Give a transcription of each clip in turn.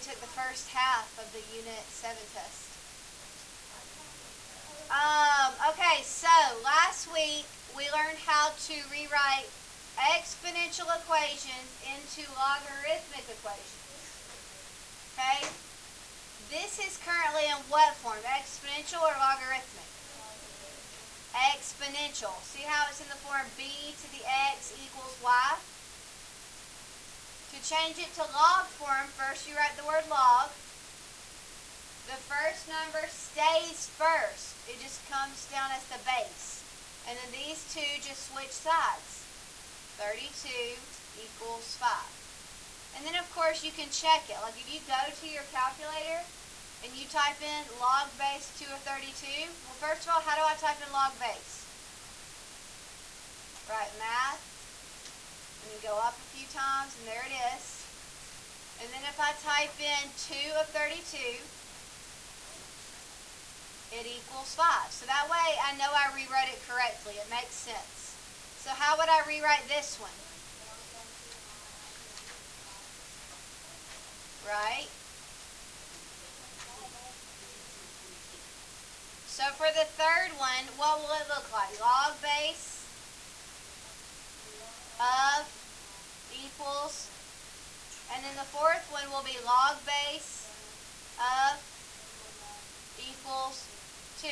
took the first half of the Unit 7 test. Okay, so last week we learned how to rewrite exponential equations into logarithmic equations. Okay? This is currently in what form? Exponential or logarithmic? Exponential. See how it's in the form b to the x equals y? To change it to log form, first you write the word log. The first number stays first. It just comes down as the base. And then these two just switch sides. 32 equals 5. And then of course you can check it. Like if you go to your calculator and you type in log base 2 of 32, well first of all, how do I type in log base? Right, math. And then go up a few times and there it is. And then if I type in 2 of 32, it equals 5. So that way I know I rewrote it correctly. It makes sense. So how would I rewrite this one? Right? So for the third one, what will it look like? Log base of equals, and then the fourth one will be log base of equals 2.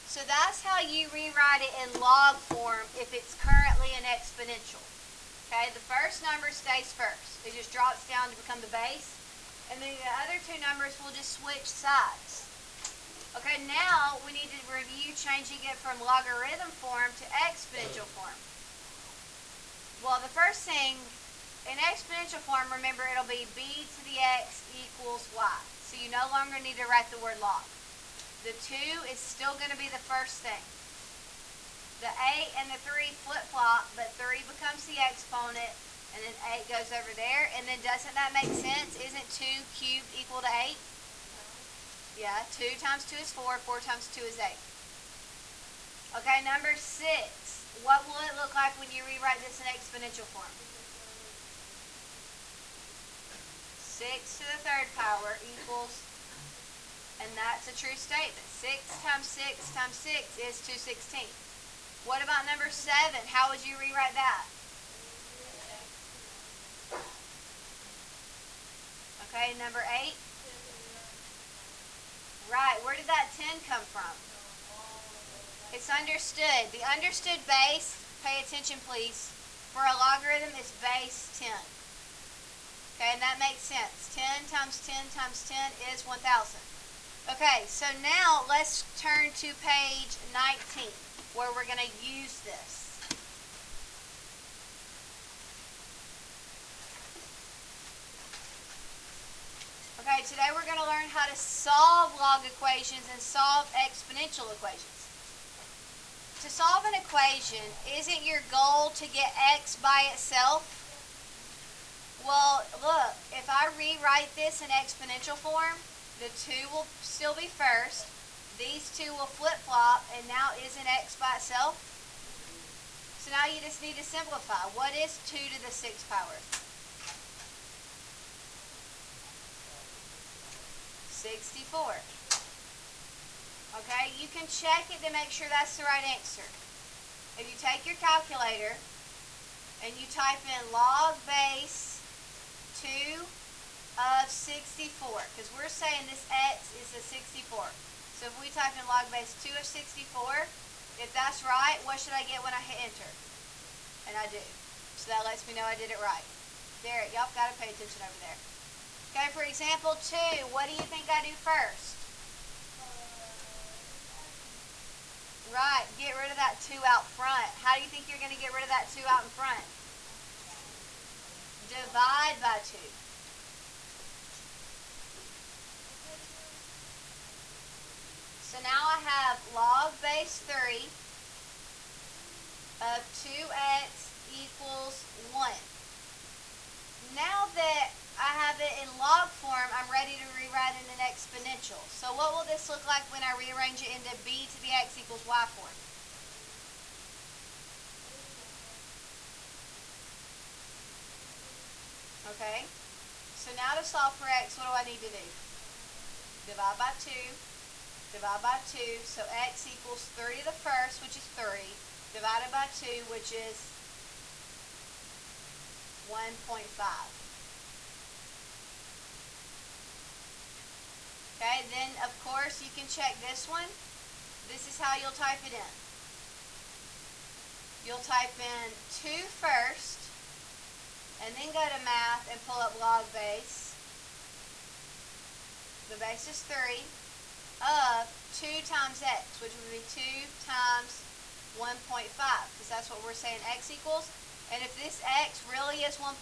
So that's how you rewrite it in log form if it's currently an exponential. Okay, the first number stays first. It just drops down to become the base. And then the other two numbers will just switch sides. Okay, now we need to review changing it from logarithm form to exponential form. Well, the first thing, in exponential form, remember it'll be b to the x equals y. So you no longer need to write the word log. The 2 is still going to be the first thing. The 8 and the 3 flip-flop, but 3 becomes the exponent, and then 8 goes over there. And then doesn't that make sense? Isn't 2 cubed equal to 8? Yeah, 2 times 2 is 4, 4 times 2 is 8. Okay, number 6. What will it look like when you rewrite this in exponential form? 6 to the third power equals, and that's a true statement. 6 times 6 times 6 is 216. What about number 7? How would you rewrite that? Okay, number 8? Right, where did that 10 come from? It's understood. The understood base, pay attention please, for a logarithm is base 10. Okay, and that makes sense. 10 times 10 times 10 is 1,000. Okay, so now let's turn to page 19, where we're going to use this. Okay, today we're going to learn how to solve log equations and solve exponential equations. To solve an equation, isn't your goal to get x by itself? Well, look, if I rewrite this in exponential form, the 2 will still be first, these 2 will flip-flop, and now isn't x by itself? So now you just need to simplify. What is 2 to the 6th power? 64. Okay, you can check it to make sure that's the right answer. If you take your calculator and you type in log base 2 of 64, because we're saying this x is a 64. So if we type in log base 2 of 64, if that's right, what should I get when I hit enter? And I do. So that lets me know I did it right. There, y'all got to pay attention over there. Okay, for example 2, what do you think I do first? Right, get rid of that 2 out front. How do you think you're going to get rid of that 2 out in front? Divide by 2. So now I have log base 3 of 2x equals 1. Now that I have it in log form, I'm ready to rewrite it in exponential. So what will this look like when I rearrange it into b to the x equals y form? Okay, So now to solve for x, what do I need to do? Divide by 2, divide by 2, so x equals 3 to the first, which is 3, divided by 2, which is 1.5. Okay, then of course you can check this one. This is how you'll type it in. You'll type in 2 first, and then go to math and pull up log base. The base is 3 of 2 times x, which would be 2 times 1.5, because that's what we're saying x equals. And if this x really is 1.5,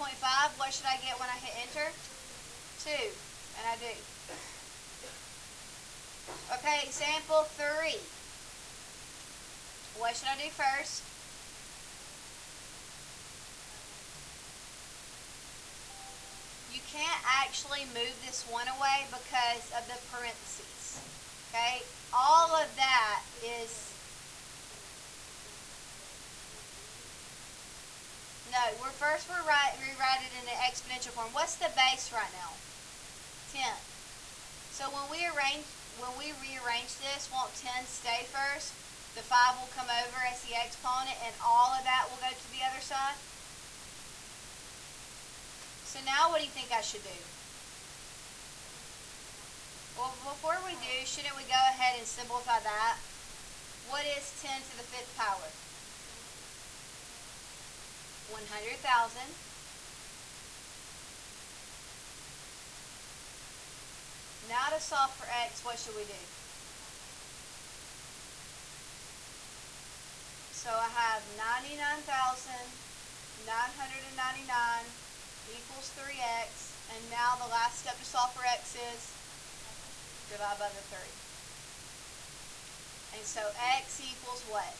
what should I get when I hit enter? 2, and I do. Okay, example 3. What should I do first? You can't actually move this 1 away because of the parentheses. Okay, all of that is, no, rewrite it in an exponential form. What's the base right now? 10. So when we rearrange this, won't 10 stay first? The 5 will come over as the exponent, and all of that will go to the other side? So now what do you think I should do? Well, before we do, shouldn't we go ahead and simplify that? What is 10 to the 5th power? 100,000. Now to solve for x, what should we do? So I have 99,999 equals 3x, and now the last step to solve for x is divide by the 3. And so x equals what?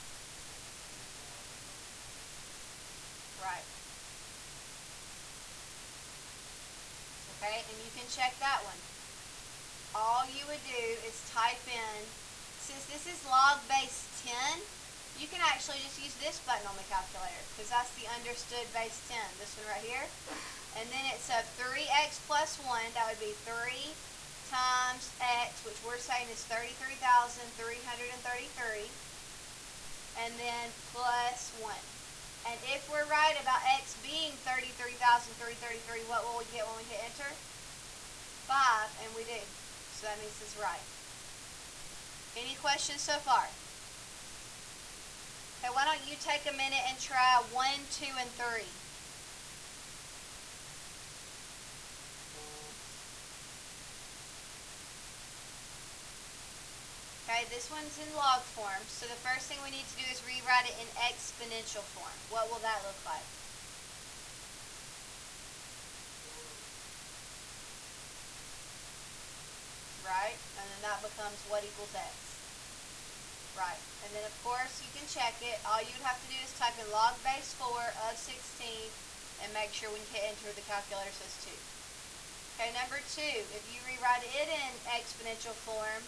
Right. Okay, and you can check that one. All you would do is type in, since this is log base 10, you can actually just use this button on the calculator, because that's the understood base 10, this one right here. And then it's a 3x plus 1, that would be 3 times x, which we're saying is 33,333, and then plus 1. And if we're right about x being 33,333, what will we get when we hit enter? 5, and we do. So that means it's right. Any questions so far? Okay, why don't you take a minute and try 1, 2, and 3. Okay, this one's in log form, so the first thing we need to do is rewrite it in exponential form. What will that look like? Right, and then that becomes what equals x. Right, and then of course you can check it. All you would have to do is type in log base 4 of 16 and make sure when you hit enter the calculator says 2. Okay, number 2, if you rewrite it in exponential form,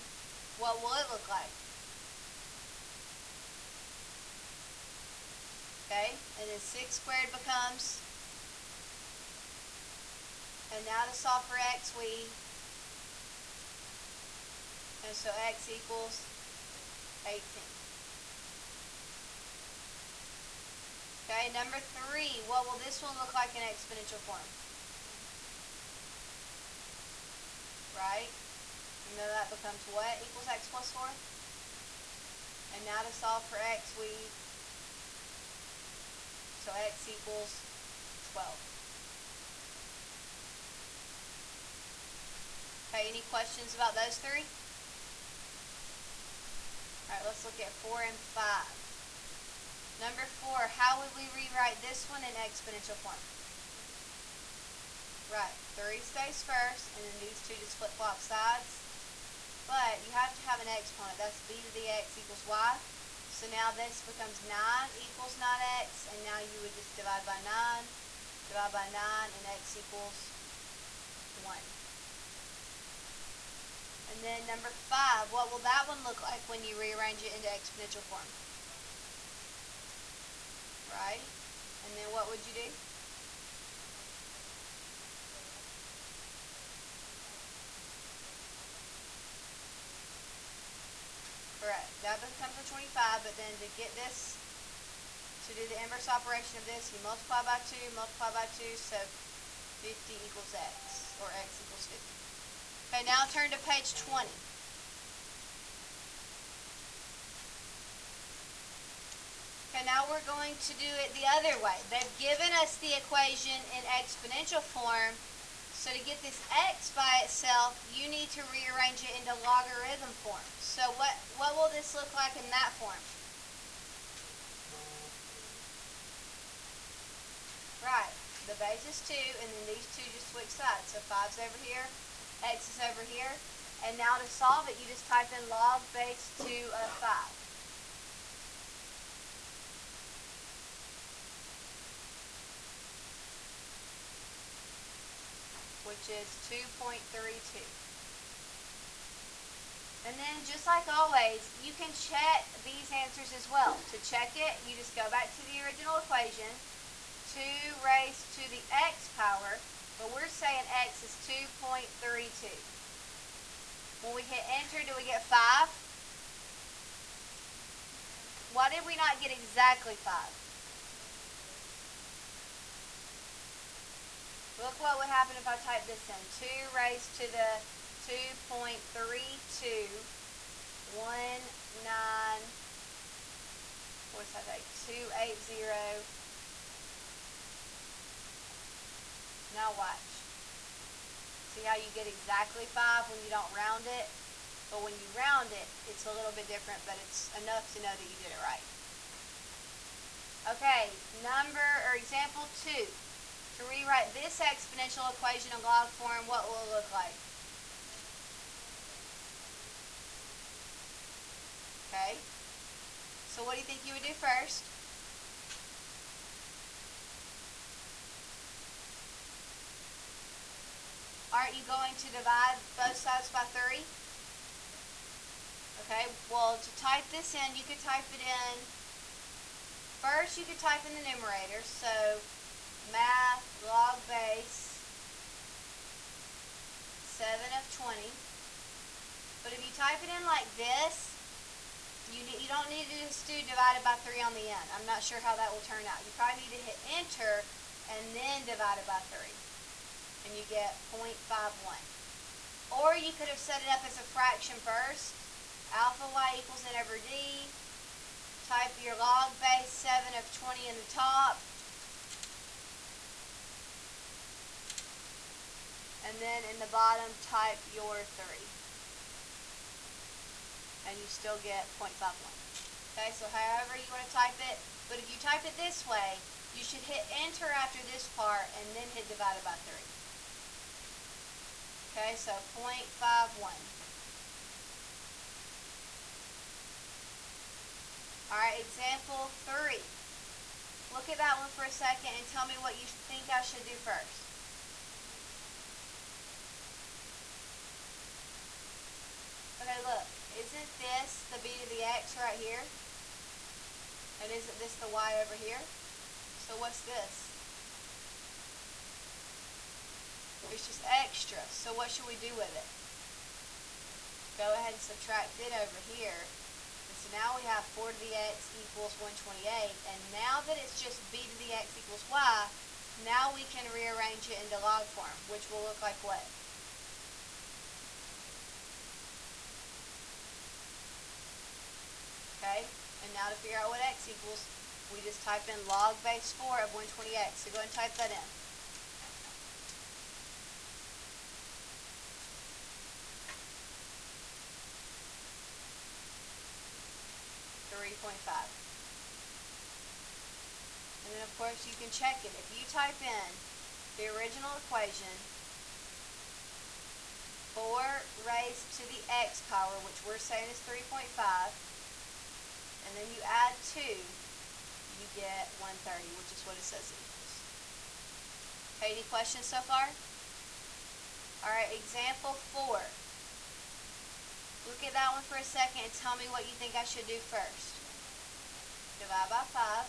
what will it look like? Okay, and then 6 squared becomes, and now to solve for x, and so x equals 18. Okay, number 3, what will this one look like in exponential form? Right? And then that becomes what equals x plus 4? And now to solve for x, so x equals 12. Okay, any questions about those 3? Alright, let's look at 4 and 5. Number 4, how would we rewrite this one in exponential form? Right, 3 stays first, and then these two just flip-flop sides. But you have to have an exponent. That's b to the x equals y. So now this becomes 9 equals 9x, and now you would just divide by 9, and x equals 1. And then number 5, what will that one look like when you rearrange it into exponential form? Right? And then what would you do? that becomes a 25, but then to get this, to do the inverse operation of this, you multiply by 2, so 50 equals x, or x equals 50. Okay, now turn to page 20. Okay, now we're going to do it the other way. They've given us the equation in exponential form, so to get this x by itself, you need to rearrange it into logarithm form. So what will this look like in that form? Right, the base is 2, and then these two just switch sides. So 5's over here, x is over here, and now to solve it, you just type in log base 2 of 5. Which is 2.32. And then, just like always, you can check these answers as well. To check it, you just go back to the original equation, 2 raised to the x power, but we're saying x is 2.32. When we hit enter, do we get 5? Why did we not get exactly 5? Look what would happen if I type this in. 2 raised to the 2.32, 280. Now watch. See how you get exactly 5 when you don't round it? But when you round it, it's a little bit different, but it's enough to know that you did it right. Okay, example 2. To rewrite this exponential equation in log form, what will it look like? Okay, so what do you think you would do first? Aren't you going to divide both sides by 3? Okay, well, to type this in, you could type it in, first you could type in the numerator, so math log base 7 of 20. But if you type it in like this, you don't need to just do divided by 3 on the end. I'm not sure how that will turn out. You probably need to hit enter and then divide it by 3. And you get 0.51. Or you could have set it up as a fraction first. Alpha y equals n over d. Type your log base 7 of 20 in the top. And then in the bottom, type your 3. And you still get 0.51. Okay, so however you want to type it, but if you type it this way, you should hit enter after this part and then hit divided by 3. Okay, so 0.51. Alright, example 3. Look at that one for a second and tell me what you think I should do first. Okay, look. Isn't this the b to the x right here? And isn't this the y over here? So what's this? It's just extra. So what should we do with it? Go ahead and subtract it over here. And so now we have 4 to the x equals 128. And now that it's just b to the x equals y, now we can rearrange it into log form, which will look like what? Okay, and now to figure out what x equals, we just type in log base 4 of 120x. So go ahead and type that in. 3.5. And then of course you can check it. If you type in the original equation, 4 raised to the x power, which we're saying is 3.5, and then you add 2, you get 130, which is what it says it equals. Okay, any questions so far? Alright, example 4. Look at that one for a second and tell me what you think I should do first. Divide by 5.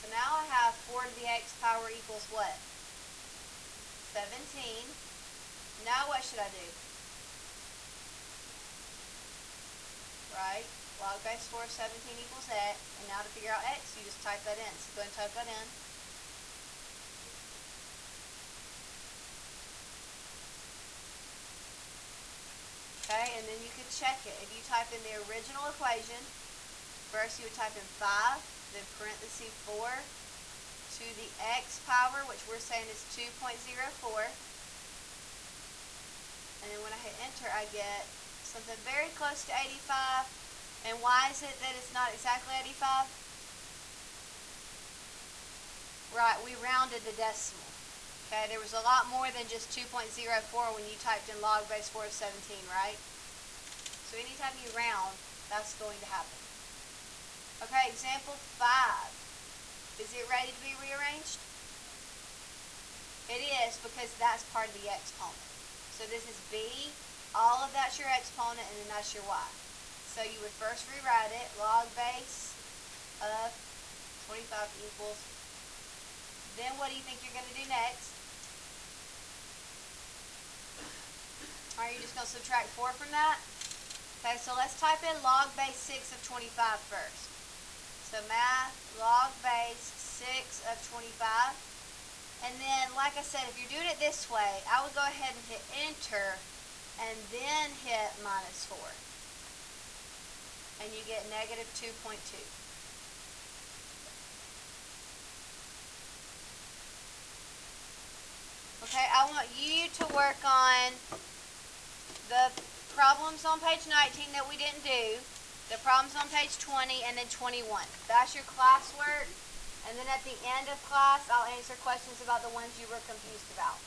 So now I have 4 to the x power equals what? 17. Now what should I do? right? Log base 4 of 17 equals x. And now to figure out x, you just type that in. So go ahead and type that in. Okay, and then you can check it. If you type in the original equation, first you would type in 5, then parenthesis 4 to the x power, which we're saying is 2.04. And then when I hit enter, I get something very close to 85. And why is it that it's not exactly 85? Right, we rounded the decimal. Okay, there was a lot more than just 2.04 when you typed in log base 4 of 17, right? So anytime you round, that's going to happen. Okay, example 5. Is it ready to be rearranged? It is, because that's part of the exponent. So this is b, all of that's your exponent, and then that's your y. So you would first rewrite it, log base of 25 equals. Then what do you think you're going to do next? Are you just going to subtract 4 from that? Okay, so let's type in log base 6 of 25 first. So math, log base 6 of 25. And then, like I said, if you're doing it this way, I would go ahead and hit enter and then hit minus 4. And you get negative 2.2. Okay, I want you to work on the problems on page 19 that we didn't do, the problems on page 20, and then 21. That's your classwork. And then at the end of class, I'll answer questions about the ones you were confused about.